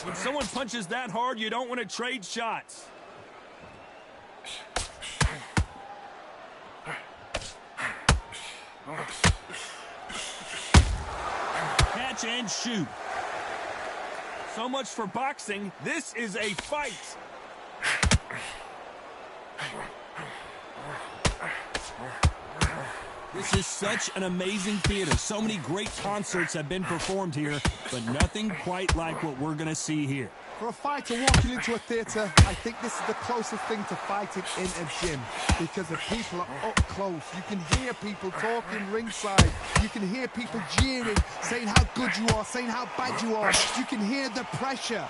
When someone punches that hard, you don't want to trade shots. Catch and shoot. So much for boxing. This is a fight. This is such an amazing theater. So many great concerts have been performed here, but nothing quite like what we're going to see here. For a fighter walking into a theater, I think this is the closest thing to fighting in a gym, because the people are up close. You can hear people talking ringside. You can hear people jeering, saying how good you are, saying how bad you are. You can hear the pressure,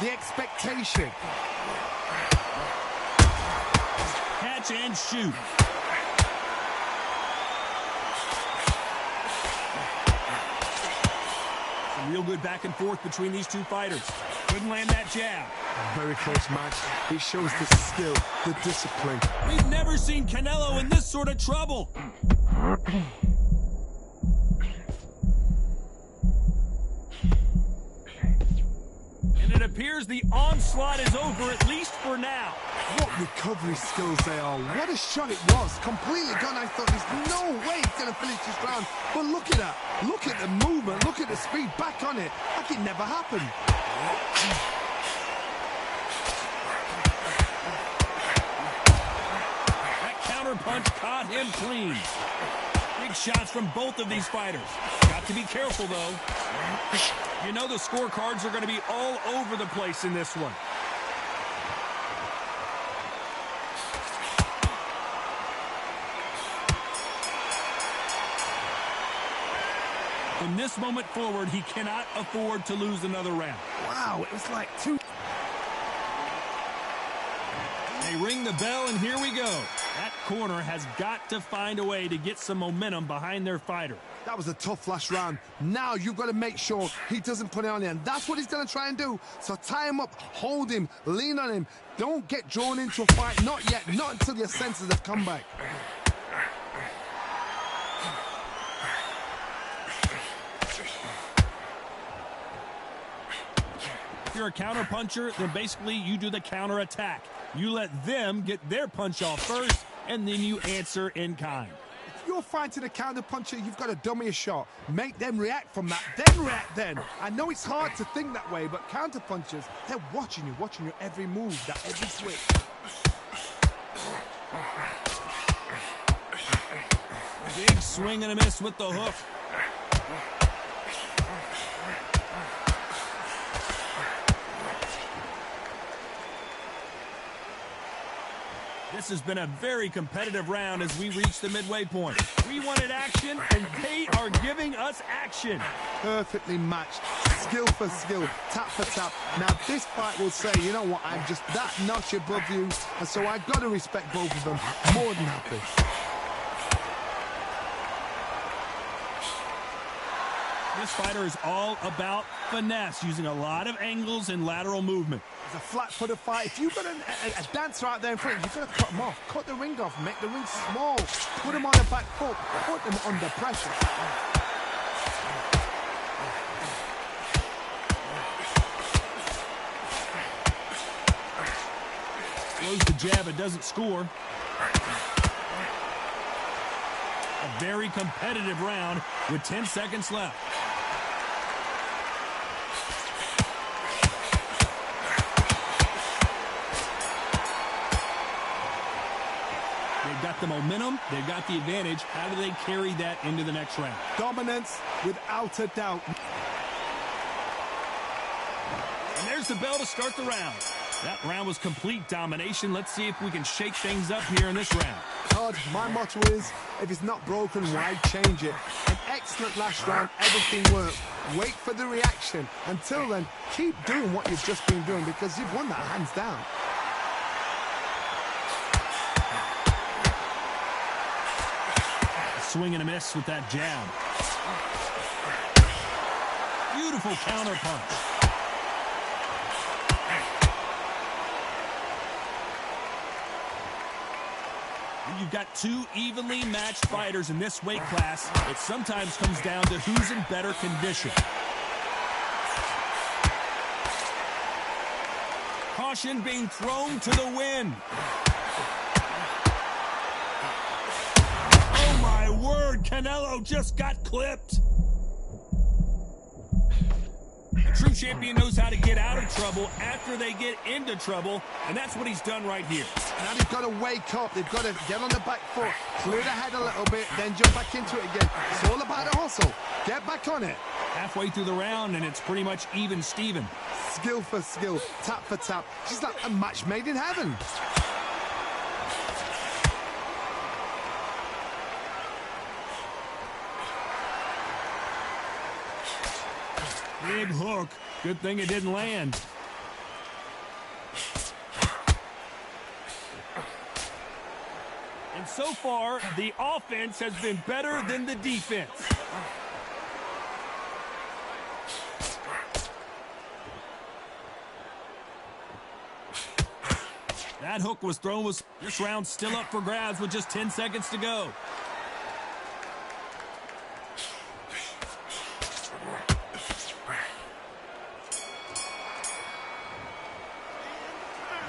the expectation. Catch and shoot. Some real good back and forth between these two fighters. Couldn't land that jab. Very close match. It shows the skill, the discipline. We've never seen Canelo in this sort of trouble. And it appears the onslaught is over, at least for now. What recovery skills they are. What a shot it was. Completely gone. I thought there's no way he's going to finish this round. But look at that. Look at the movement. Look at the speed. Back on it. Like it never happened. That counter punch caught him clean. Big shots from both of these fighters. Got to be careful, though. You know the scorecards are going to be all over the place in this one. From this moment forward, he cannot afford to lose another round. Wow, it was like two. They ring the bell, and here we go. That corner has got to find a way to get some momentum behind their fighter. That was a tough last round. Now you've got to make sure he doesn't put it on you, and that's what he's going to try and do. So tie him up, hold him, lean on him. Don't get drawn into a fight. Not yet. Not until your senses have come back. If you're a counter puncher, then basically you do the counter attack. You let them get their punch off first, and then you answer in kind. If you're fighting a counter puncher, you've got to dummy a shot. Make them react from that, then react then. I know it's hard to think that way, but counter punchers, they're watching your every move, that every switch. Big swing and a miss with the hook. This has been a very competitive round as we reach the midway point. We wanted action, and they are giving us action. Perfectly matched, skill for skill, tap for tap. Now this fight will say, you know what, I'm just that notch above you, and so I've got to respect both of them. More than happy. This fighter is all about finesse, using a lot of angles and lateral movement. It's a flat-footed fight. If you've got a dancer out there in front, you've got to cut them off. Cut the ring off, make the ring small. Put them on the back foot. Put them under pressure. Throws the jab, it doesn't score. A very competitive round with 10 seconds left. They've got the momentum, they've got the advantage. How do they carry that into the next round? Dominance, without a doubt. And there's the bell to start the round. That round was complete domination. Let's see if we can shake things up here in this round. Todd, my motto is, if it's not broken, why change it? An excellent last round, everything worked. Wait for the reaction. Until then, keep doing what you've just been doing, because you've won that hands down. Swing and a miss with that jab. Beautiful counter punch. When you've got two evenly matched fighters in this weight class, it sometimes comes down to who's in better condition. Caution being thrown to the wind. Oh, my word. Canelo just got clipped. A true champion knows how to get out of trouble after they get into trouble, and that's what he's done right here. Now they've got to wake up. They've got to get on the back foot, clear the head a little bit, then jump back into it again. It's all about the hustle. Get back on it. Halfway through the round, and it's pretty much even Steven. Skill for skill, tap for tap. She's like a match made in heaven. Big hook. Good thing it didn't land. And so far, the offense has been better than the defense. That hook was thrown. This round still up for grabs with just 10 seconds to go.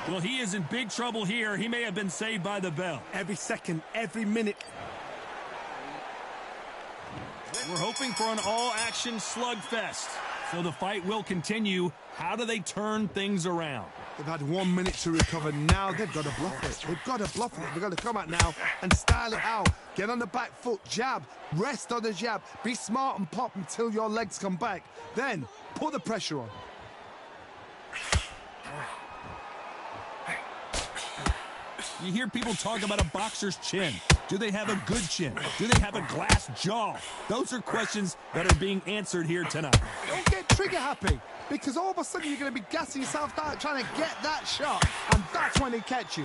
Well, he is in big trouble here. He may have been saved by the bell. Every second, every minute. We're hoping for an all-action slugfest. So the fight will continue. How do they turn things around? They've had 1 minute to recover. Now they've got to bluff it. They've got to bluff it. They've got to come out now and style it out. Get on the back foot, jab, rest on the jab. Be smart and pop until your legs come back. Then put the pressure on. You hear people talk about a boxer's chin. Do they have a good chin? Do they have a glass jaw? Those are questions that are being answered here tonight. Don't get trigger happy, because all of a sudden you're going to be gassing yourself out trying to get that shot, and that's when they catch you.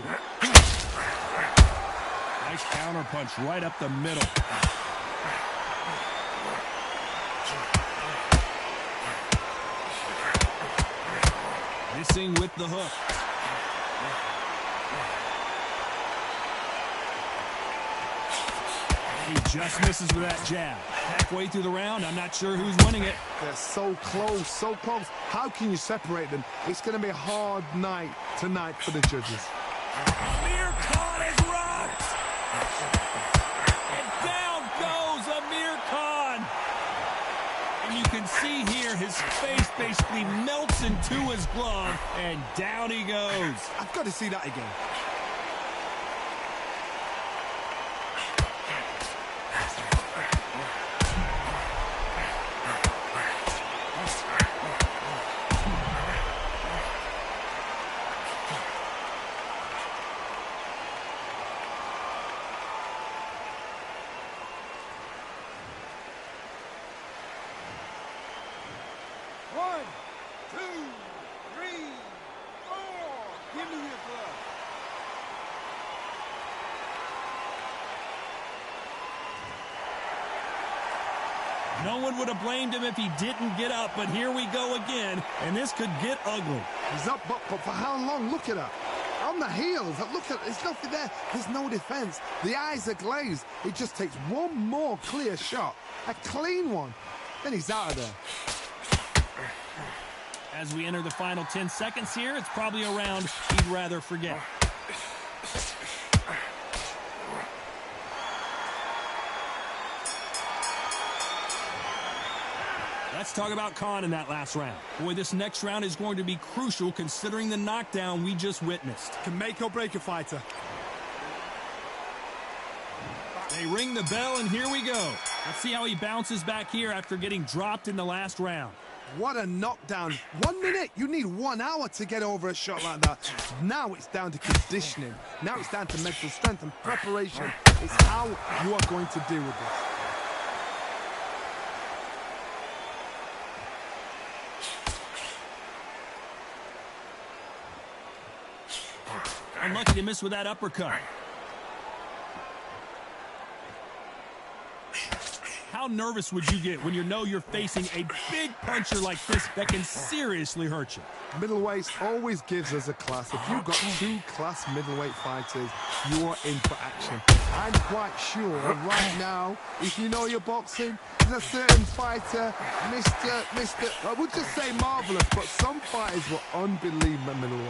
Nice counter punch right up the middle. Missing with the hook. He just misses with that jab. Halfway through the round, I'm not sure who's winning it. They're so close, so close. How can you separate them? It's going to be a hard night tonight for the judges. Amir Khan is rocked! And down goes Amir Khan! And you can see here his face basically melts into his glove, and down he goes. I've got to see that again. No one would have blamed him if he didn't get up, but here we go again, and this could get ugly. He's up, but for how long? Look at her. On the heels. Look at, there's nothing there. There's no defense. The eyes are glazed. It just takes one more clear shot. A clean one. Then he's out of there. As we enter the final 10 seconds here, it's probably a round he'd rather forget. Let's talk about Khan in that last round. Boy, this next round is going to be crucial considering the knockdown we just witnessed. Can make or break a fighter. They ring the bell, and here we go. Let's see how he bounces back here after getting dropped in the last round. What a knockdown. 1 minute. You need 1 hour to get over a shot like that. Now it's down to conditioning. Now it's down to mental strength and preparation. It's how you are going to deal with this. Unlucky to miss with that uppercut. How How nervous would you get when you know you're facing a big puncher like this that can seriously hurt you? Middleweight always gives us a class. If you've got two class middleweight fighters, you are in for action. I'm quite sure right now, if you know your boxing, there's a certain fighter, I would just say marvelous, but some fighters were unbelievable at middleweight.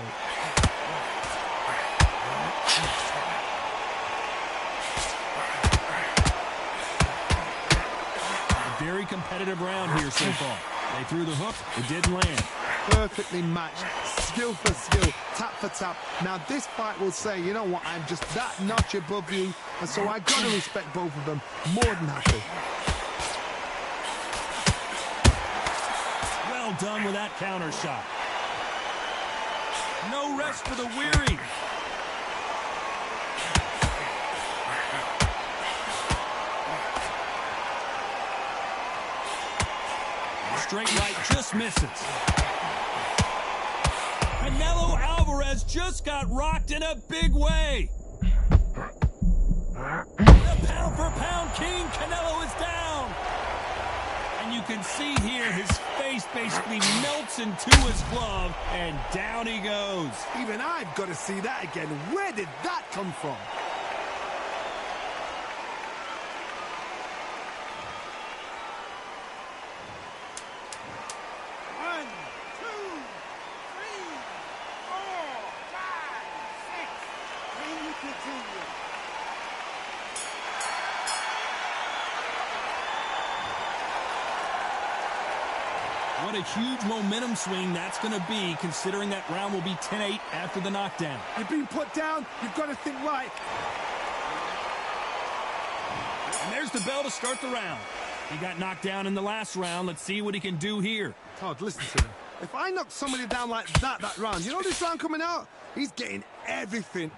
Very competitive round here so far. They threw the hook, it didn't land. Perfectly matched, skill for skill, tap for tap. Now this fight will say, you know what, I'm just that notch above you, and so I got to respect both of them. More than happy. Well done with that counter shot. No rest for the weary. Straight right just misses. Canelo Alvarez just got rocked in a big way. The pound-for-pound king, Canelo, is down. And you can see here his face basically melts into his glove, and down he goes. Even I've got to see that again. Where did that come from? What a huge momentum swing that's going to be, considering that round will be 10-8 after the knockdown. You've been put down, you've got to think right. And there's the bell to start the round. He got knocked down in the last round. Let's see what he can do here. Todd, listen to me. If I knock somebody down like that round, you know this round coming out? He's getting everything,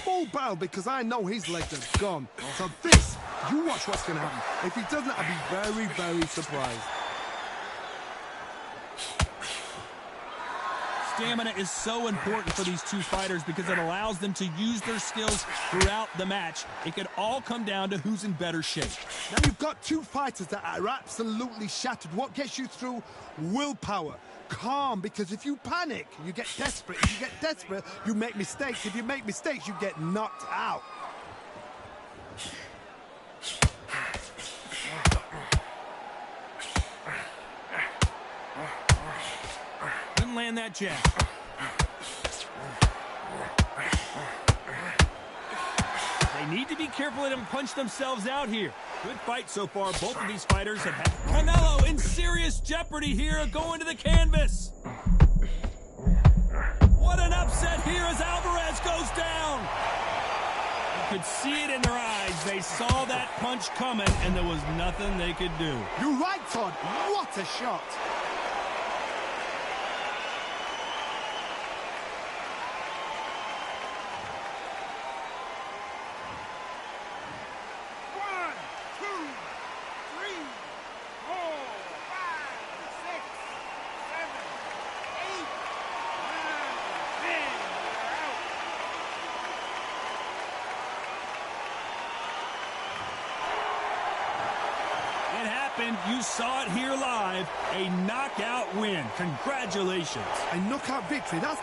full barrel, because I know his legs are gone. So this, you watch what's going to happen. If he doesn't, I'll be very, very surprised. Stamina is so important for these two fighters because it allows them to use their skills throughout the match. It could all come down to who's in better shape. Now you've got two fighters that are absolutely shattered. What gets you through? Willpower. Calm, because if you panic, you get desperate. If you get desperate, you make mistakes. If you make mistakes, you get knocked out. Land that jab. They need to be careful they don't punch themselves out here. Good fight so far. Both of these fighters have had Canelo in serious jeopardy here, going to the canvas. What an upset here as Alvarez goes down. You could see it in their eyes. They saw that punch coming, and there was nothing they could do. You're right, Todd. What a shot. You saw it here live, a knockout win. Congratulations. A knockout victory. That's